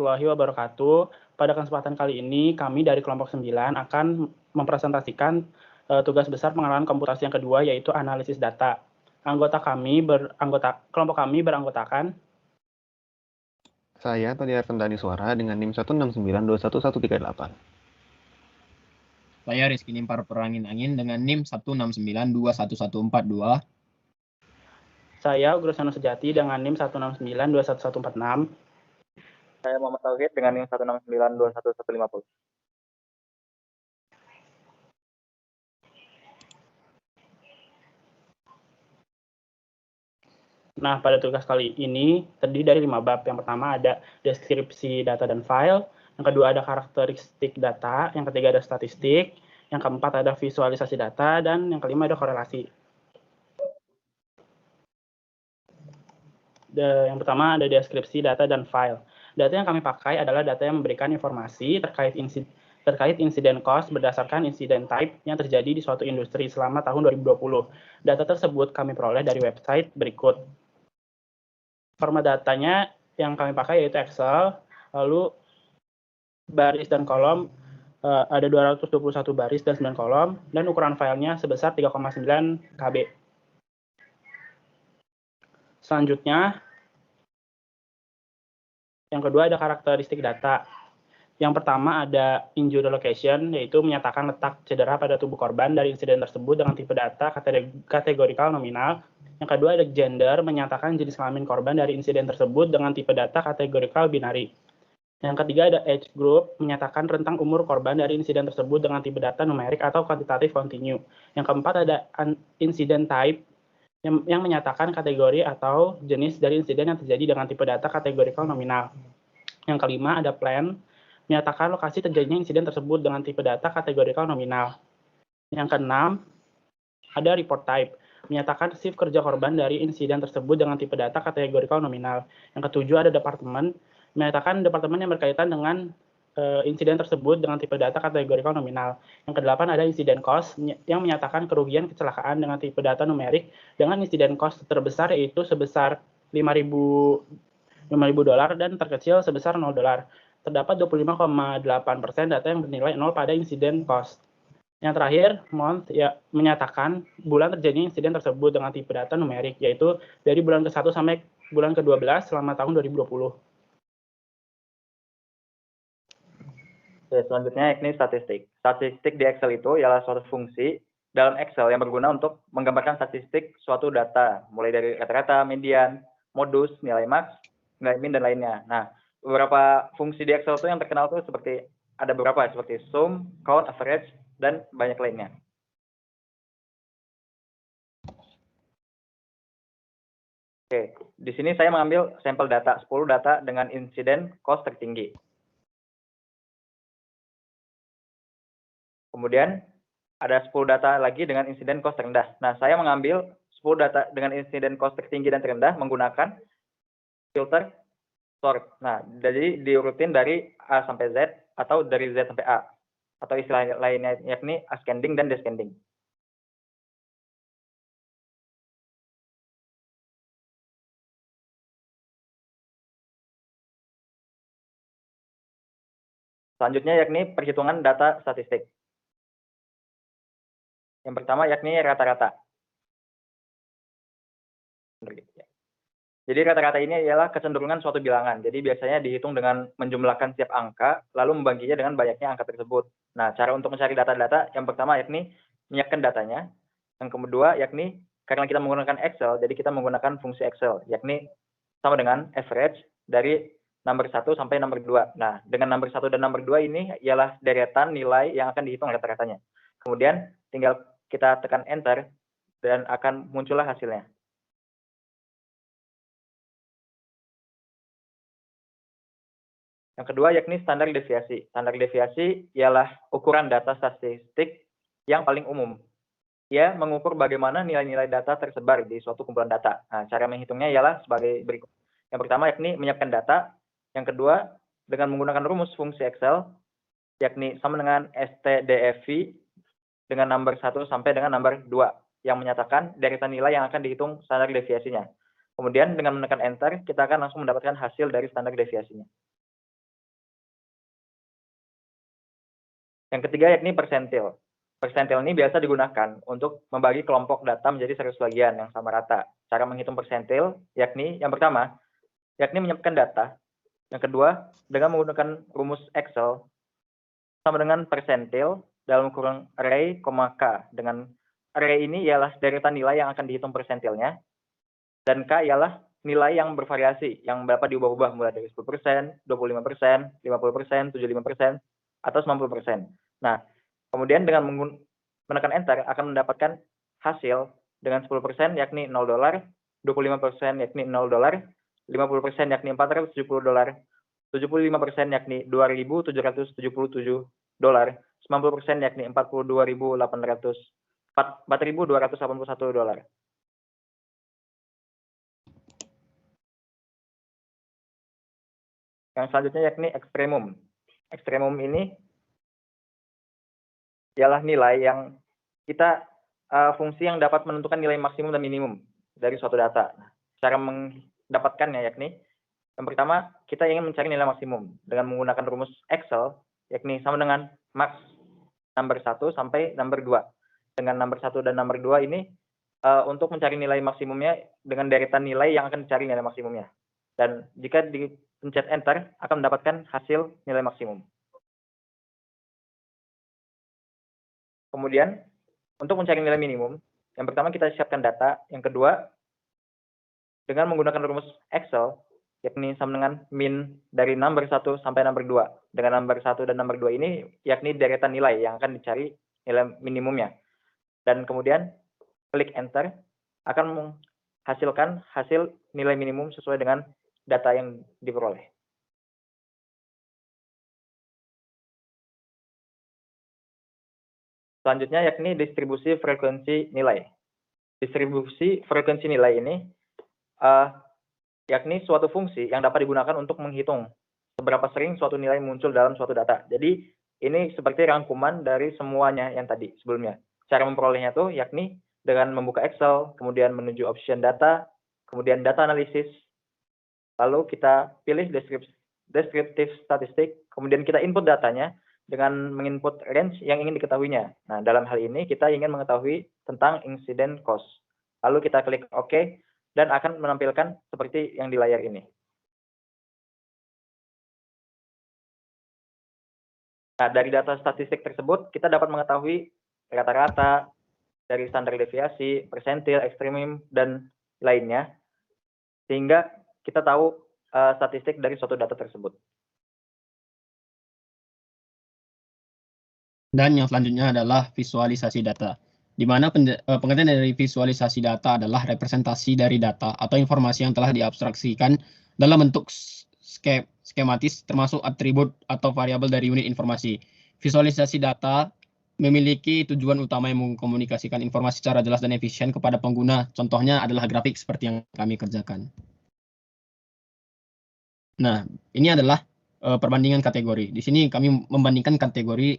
warahmatullahi wabarakatuh. Pada kesempatan kali ini, kami dari kelompok 9 akan mempresentasikan tugas besar pengenalan komputasi yang kedua, yaitu analisis data. Kelompok kami beranggotakan Saya Tony Arfendani Suara dengan NIM 169211138. Saya Rizky Nimpar Perangin Angin dengan NIM 169211142. Saya Grosano Sejati dengan NIM 169211146. Saya Muhammad Tauhid dengan NIM 169211150. Nah, pada tugas kali ini terdiri dari 5 bab. Yang pertama ada deskripsi data dan file, yang kedua ada karakteristik data, yang ketiga ada statistik, yang keempat ada visualisasi data, dan yang kelima ada korelasi. Yang pertama ada deskripsi data dan file. Data yang kami pakai adalah data yang memberikan informasi terkait insiden cost berdasarkan insiden type yang terjadi di suatu industri selama tahun 2020. Data tersebut kami peroleh dari website berikut. Format datanya yang kami pakai yaitu Excel, lalu baris dan kolom ada 221 baris dan 9 kolom, dan ukuran filenya sebesar 3,9 KB. Selanjutnya, yang kedua ada karakteristik data. Yang pertama ada injury location, yaitu menyatakan letak cedera pada tubuh korban dari insiden tersebut dengan tipe data kategorikal nominal. Yang kedua ada gender, menyatakan jenis kelamin korban dari insiden tersebut dengan tipe data kategorikal binary. Yang ketiga ada age group, menyatakan rentang umur korban dari insiden tersebut dengan tipe data numerik atau kuantitatif continue. Yang keempat ada incident type, yang menyatakan kategori atau jenis dari insiden yang terjadi dengan tipe data kategorikal nominal. Yang kelima ada plan, menyatakan lokasi terjadinya insiden tersebut dengan tipe data kategorikal nominal. Yang keenam ada report type, menyatakan shift kerja korban dari insiden tersebut dengan tipe data kategorikal nominal. Yang ketujuh ada departemen, menyatakan departemen yang berkaitan dengan insiden tersebut dengan tipe data kategorikal nominal. Yang kedelapan ada insiden cost, yang menyatakan kerugian kecelakaan dengan tipe data numerik dengan insiden cost terbesar yaitu sebesar $5.000 dan terkecil sebesar $0. Terdapat 25,8% data yang bernilai 0 pada insiden cost. Yang terakhir, month menyatakan bulan terjadinya insiden tersebut dengan tipe data numerik, yaitu dari bulan ke-1 sampai bulan ke-12 selama tahun 2020. Oke, selanjutnya yakni statistik. Statistik di Excel itu ialah suatu fungsi dalam Excel yang berguna untuk menggambarkan statistik suatu data, mulai dari rata-rata, median, modus, nilai max, nilai min, dan lainnya. Nah, beberapa fungsi di Excel itu yang terkenal itu seperti ada beberapa seperti sum, count, average, dan banyak lainnya. Oke, di sini saya mengambil sampel data, 10 data dengan insiden cost tertinggi. Kemudian ada 10 data lagi dengan insiden cost terendah. Nah, saya mengambil 10 data dengan insiden cost tertinggi dan terendah menggunakan filter sort. Nah, jadi diurutin dari A sampai Z atau dari Z sampai A. Atau istilah lainnya yakni ascending dan descending. Selanjutnya yakni perhitungan data statistik. Yang pertama yakni rata-rata. Jadi rata-rata ini ialah kecenderungan suatu bilangan. Jadi biasanya dihitung dengan menjumlahkan setiap angka, lalu membaginya dengan banyaknya angka tersebut. Nah, cara untuk mencari data-data yang pertama yakni menyiapkan datanya. Yang kedua yakni karena kita menggunakan Excel, jadi kita menggunakan fungsi Excel, yakni sama dengan average dari number 1 sampai number 2. Nah, dengan number 1 dan number 2 ini ialah deretan nilai yang akan dihitung rata-ratanya. Kemudian tinggal kita tekan enter dan akan muncullah hasilnya. Yang kedua yakni standar deviasi. Standar deviasi ialah ukuran data statistik yang paling umum. Ia mengukur bagaimana nilai-nilai data tersebar di suatu kumpulan data. Nah, cara menghitungnya ialah sebagai berikut. Yang pertama yakni menyiapkan data. Yang kedua, dengan menggunakan rumus fungsi Excel, yakni sama dengan STDFV dengan number 1 sampai dengan number 2, yang menyatakan deretan nilai yang akan dihitung standar deviasinya. Kemudian dengan menekan enter, kita akan langsung mendapatkan hasil dari standar deviasinya. Yang ketiga yakni persentil. Persentil ini biasa digunakan untuk membagi kelompok data menjadi series bagian yang sama rata. Cara menghitung persentil yakni yang pertama, yakni menyiapkan data. Yang kedua, dengan menggunakan rumus Excel sama dengan persentil dalam kurung array, K. Dengan array ini ialah deretan nilai yang akan dihitung persentilnya. Dan K ialah nilai yang bervariasi, yang dapat diubah-ubah mulai dari 10%, 25%, 50%, 75%, atau 90%. Nah, kemudian dengan menekan enter akan mendapatkan hasil dengan 10% yakni $0, 25% yakni $0, 50% yakni $470, 75% yakni $2.777, 90% yakni $4.281. Yang selanjutnya yakni ekstremum. Ekstremum ini ialah nilai yang kita fungsi yang dapat menentukan nilai maksimum dan minimum dari suatu data. Nah, cara mendapatkannya yakni yang pertama kita ingin mencari nilai maksimum dengan menggunakan rumus Excel yakni sama dengan max number 1 sampai number 2. Dengan number 1 dan number 2 ini untuk mencari nilai maksimumnya dengan deretan nilai yang akan dicari nilai maksimumnya. Dan jika dipencet enter akan mendapatkan hasil nilai maksimum. Kemudian untuk mencari nilai minimum, yang pertama kita siapkan data, yang kedua dengan menggunakan rumus Excel yakni sama dengan min dari number 1 sampai number 2. Dengan number 1 dan number 2 ini yakni deretan nilai yang akan dicari nilai minimumnya. Dan kemudian klik enter akan menghasilkan hasil nilai minimum sesuai dengan data yang diperoleh. Selanjutnya yakni distribusi frekuensi nilai. Distribusi frekuensi nilai ini yakni suatu fungsi yang dapat digunakan untuk menghitung seberapa sering suatu nilai muncul dalam suatu data. Jadi ini seperti rangkuman dari semuanya yang tadi sebelumnya. Cara memperolehnya itu yakni dengan membuka Excel, kemudian menuju option data, kemudian data analisis, lalu kita pilih descriptive statistik, kemudian kita input datanya dengan menginput range yang ingin diketahuinya. Nah, dalam hal ini kita ingin mengetahui tentang incident cost. Lalu kita klik OK dan akan menampilkan seperti yang di layar ini. Nah, dari data statistik tersebut kita dapat mengetahui rata-rata dari standar deviasi, persentil, ekstremum, dan lainnya, sehingga kita tahu statistik dari suatu data tersebut. Dan yang selanjutnya adalah visualisasi data, di mana pengertian dari visualisasi data adalah representasi dari data atau informasi yang telah diabstraksikan dalam bentuk skematis termasuk atribut atau variabel dari unit informasi. Visualisasi data memiliki tujuan utama yang mengkomunikasikan informasi secara jelas dan efisien kepada pengguna. Contohnya adalah grafik seperti yang kami kerjakan. Nah, ini adalah perbandingan kategori. Di sini kami membandingkan kategori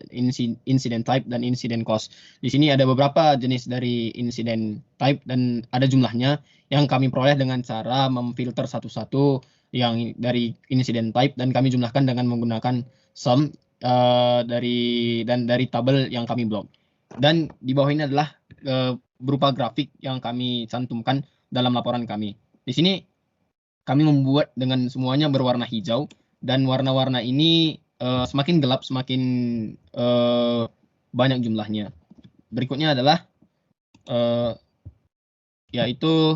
incident type dan incident cost. Di sini ada beberapa jenis dari incident type dan ada jumlahnya yang kami peroleh dengan cara memfilter satu-satu yang dari incident type dan kami jumlahkan dengan menggunakan sum dari tabel yang kami blok. Dan di bawah ini adalah berupa grafik yang kami cantumkan dalam laporan kami. Di sini kami membuat dengan semuanya berwarna hijau. Dan warna-warna ini semakin gelap, semakin banyak jumlahnya. Berikutnya adalah yaitu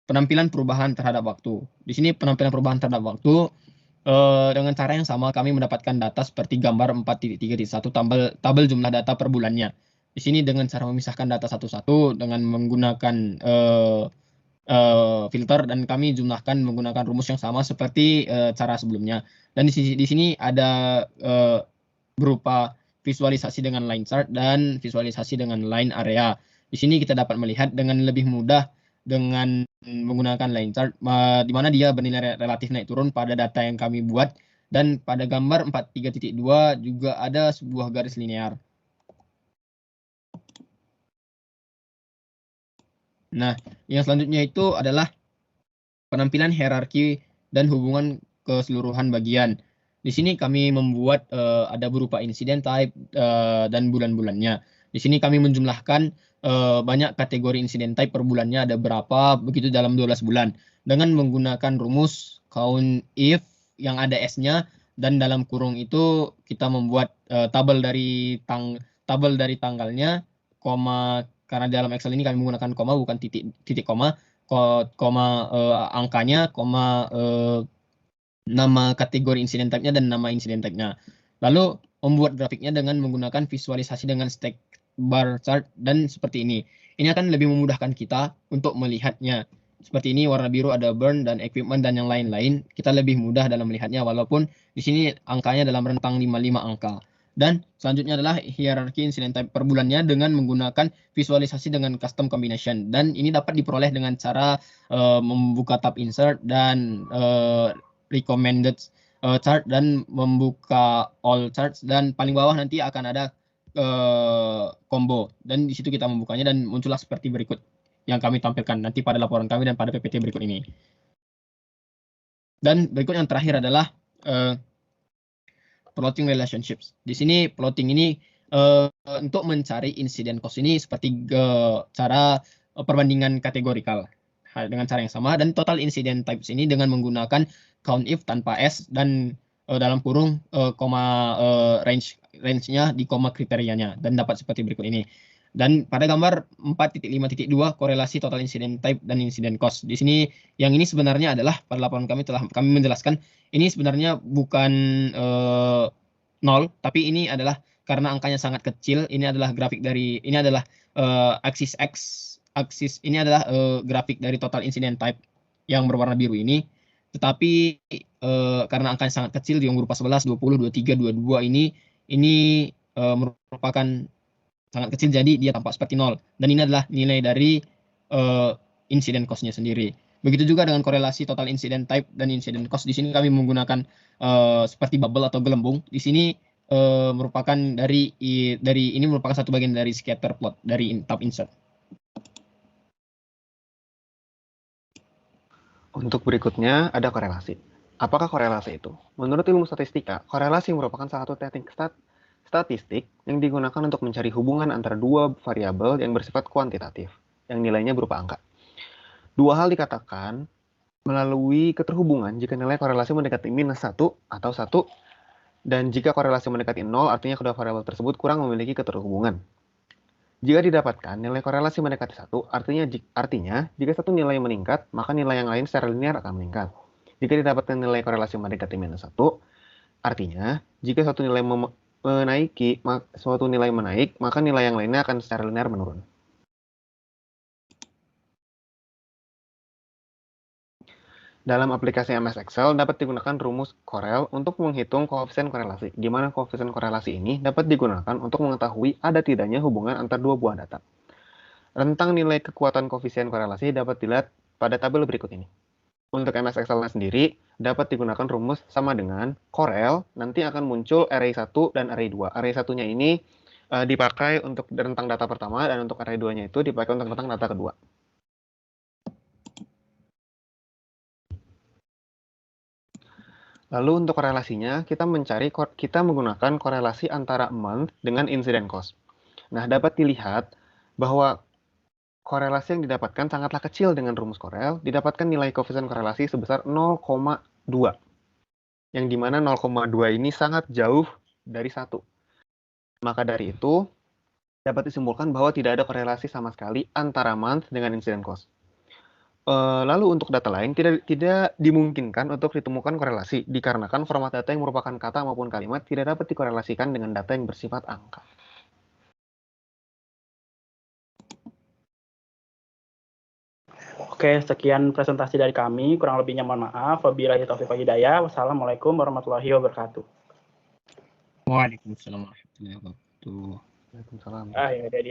penampilan perubahan terhadap waktu. Di sini penampilan perubahan terhadap waktu dengan cara yang sama kami mendapatkan data seperti gambar 4.3.1 tabel jumlah data per bulannya. Di sini dengan cara memisahkan data satu-satu dengan menggunakan filter dan kami jumlahkan menggunakan rumus yang sama seperti cara sebelumnya. Dan di sini ada berupa visualisasi dengan line chart dan visualisasi dengan line area. Di sini kita dapat melihat dengan lebih mudah dengan menggunakan line chart di mana dia bernilai relatif naik turun pada data yang kami buat, dan pada gambar 43.2 juga ada sebuah garis linear. Nah, yang selanjutnya itu adalah penampilan hierarki dan hubungan keseluruhan bagian. Di sini kami membuat ada berupa incident type dan bulan-bulannya. Di sini kami menjumlahkan banyak kategori incident type per bulannya ada berapa, begitu dalam 12 bulan. Dengan menggunakan rumus count if yang ada S-nya, dan dalam kurung itu kita membuat tabel dari tanggalnya, koma, karena dalam Excel ini kami menggunakan koma bukan titik koma, angkanya, koma, nama kategori incident type-nya dan nama incident type-nya. Lalu membuat grafiknya dengan menggunakan visualisasi dengan stack bar chart dan seperti ini. Ini akan lebih memudahkan kita untuk melihatnya. Seperti ini warna biru ada burn dan equipment dan yang lain-lain. Kita lebih mudah dalam melihatnya walaupun di sini angkanya dalam rentang 55 angka. Dan selanjutnya adalah hierarki incident type per bulannya dengan menggunakan visualisasi dengan custom combination. Dan ini dapat diperoleh dengan cara membuka tab insert dan recommended chart dan membuka all charts, dan paling bawah nanti akan ada combo, dan di situ kita membukanya dan muncullah seperti berikut yang kami tampilkan nanti pada laporan kami dan pada PPT berikut ini. Dan berikut yang terakhir adalah plotting relationships. Di sini plotting ini untuk mencari incident cost ini seperti cara perbandingan kategorikal dengan cara yang sama, dan total incident types ini dengan menggunakan count if tanpa S dan dalam kurung koma range-nya di koma kriterianya, dan dapat seperti berikut ini. Dan pada gambar 4.5.2 korelasi total incident type dan incident cost. Di sini yang ini sebenarnya adalah pada laporan kami telah kami menjelaskan ini sebenarnya bukan 0, tapi ini adalah karena angkanya sangat kecil. Ini adalah grafik dari ini adalah aksis X. Aksis ini adalah grafik dari total incident type yang berwarna biru ini. Tetapi karena angkanya sangat kecil yang berupa 11, 20, 23, 22 ini merupakan sangat kecil, jadi dia tampak seperti 0. Dan ini adalah nilai dari incident cost-nya sendiri. Begitu juga dengan korelasi total incident type dan incident cost. Di sini kami menggunakan seperti bubble atau gelembung. Di sini merupakan dari ini merupakan satu bagian dari scatter plot dari tab insert. Untuk berikutnya ada korelasi. Apakah korelasi itu? Menurut ilmu statistika, korelasi merupakan salah satu teknik statistik yang digunakan untuk mencari hubungan antara dua variabel yang bersifat kuantitatif, yang nilainya berupa angka. Dua hal dikatakan melalui keterhubungan jika nilai korelasi mendekati -1 atau 1, dan jika korelasi mendekati 0, artinya kedua variabel tersebut kurang memiliki keterhubungan. Jika didapatkan nilai korelasi mendekati 1, artinya jika satu nilai meningkat, maka nilai yang lain secara linear akan meningkat. Jika didapatkan nilai korelasi mendekati -1, artinya jika suatu nilai menaik, maka nilai yang lainnya akan secara linear menurun. Dalam aplikasi MS Excel dapat digunakan rumus Corel untuk menghitung koefisien korelasi, di mana koefisien korelasi ini dapat digunakan untuk mengetahui ada tidaknya hubungan antar dua buah data. Rentang nilai kekuatan koefisien korelasi dapat dilihat pada tabel berikut ini. Untuk MS Excel sendiri dapat digunakan rumus sama dengan Corel, nanti akan muncul array 1 dan array 2. Array 1-nya ini dipakai untuk rentang data pertama, dan untuk array 2-nya itu dipakai untuk rentang data kedua. Lalu untuk korelasinya, kita menggunakan korelasi antara month dengan incident cost. Nah, dapat dilihat bahwa korelasi yang didapatkan sangatlah kecil dengan rumus Corel, didapatkan nilai koefisien korelasi sebesar 0,2. Yang dimana 0,2 ini sangat jauh dari 1. Maka dari itu, dapat disimpulkan bahwa tidak ada korelasi sama sekali antara month dengan incident cost. Lalu untuk data lain tidak dimungkinkan untuk ditemukan korelasi dikarenakan format data yang merupakan kata maupun kalimat tidak dapat dikorelasikan dengan data yang bersifat angka. Oke, sekian presentasi dari kami. Kurang lebihnya mohon maaf. Wabillahi taufiq wal hidayah. Wassalamualaikum warahmatullahi wabarakatuh. Waalaikumsalam warahmatullahi wabarakatuh. Waalaikumsalam. Ya,